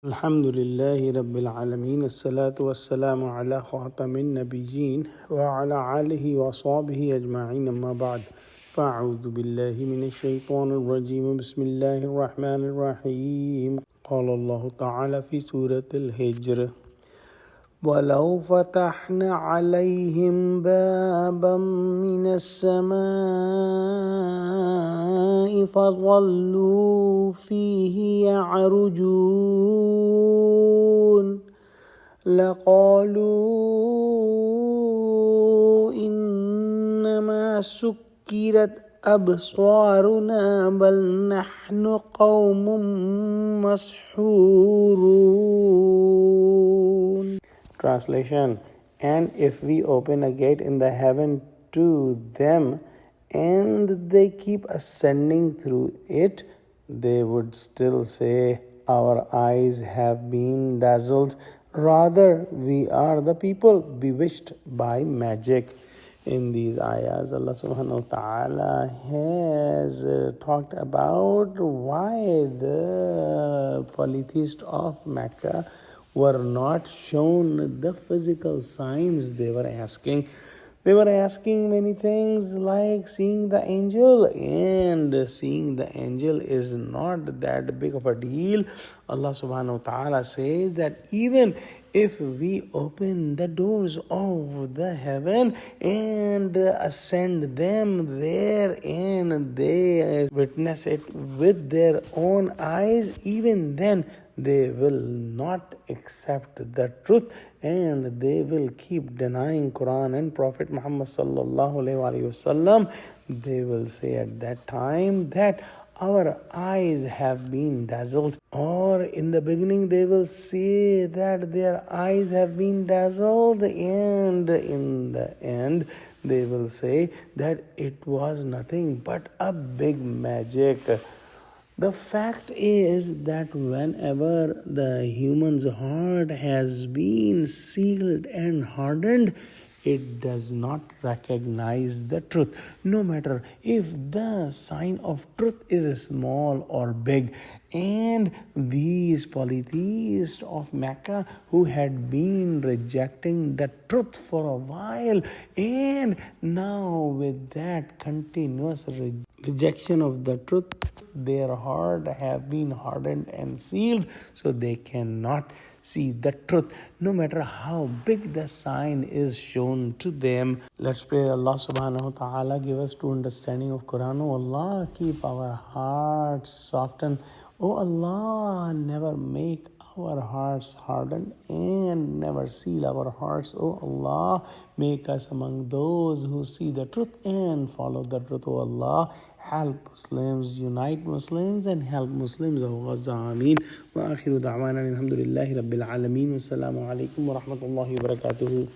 Alhamdulillahi Rabbil Alameen. As-salatu was-salamu ala khatamin nabiyyin wa ala alihi wa sahbihi ajma'in amma ba'd. Fa'udhu billahi minash shaitanir rajim. Bismillahir rahmanir rahim. Qala Allah ta'ala fi Surah Hijr. وَلَوْ فَتَحْنَا عَلَيْهِمْ بَابًا مِنَ السَّمَاءِ فَظَلُّوا فِيهِ يَعْرُجُونَ لَقَالُوا إِنَّمَا سُكِّرَتْ أَبْصَارُنَا بَلْ نَحْنُ قَوْمٌ مَسْحُورُونَ. Translation: And if we open a gate in the heaven to them and they keep ascending through it, they would still say, our eyes have been dazzled. Rather, we are the people bewitched by magic. In these ayahs, Allah subhanahu wa ta'ala has talked about why the polytheists of Mecca were not shown the physical signs they were asking. They were asking many things like seeing the angel, and seeing the angel is not that big of a deal. Allah subhanahu wa ta'ala says that even if we open the doors of the heaven and ascend them there and they witness it with their own eyes, even then they will not accept the truth and they will keep denying Quran and Prophet Muhammad sallallahu alaihi wasallam. They will say at that time that our eyes have been dazzled, or in the beginning they will say that their eyes have been dazzled, and in the end they will say that it was nothing but a big magic. The fact is that whenever the human's heart has been sealed and hardened, it does not recognize the truth, no matter if the sign of truth is small or big. And these polytheists of Mecca who had been rejecting the truth for a while, and now with that continuous rejection of the truth, their heart have been hardened and sealed, so they cannot see the truth, no matter how big the sign is shown to them. Let's pray Allah subhanahu wa ta'ala give us true understanding of Quran. Oh Allah, keep our hearts softened. Oh Allah, never make our hearts hardened and never seal our hearts. Oh Allah, make us among those who see the truth and follow the truth. Oh Allah, help Muslims, unite Muslims and help Muslims of Gaza. Ameen. Wa akhiru da'wana alhamdulillahi rabbil alameen. Wassalamu alaikum wa rahmatullahi wa barakatuhu.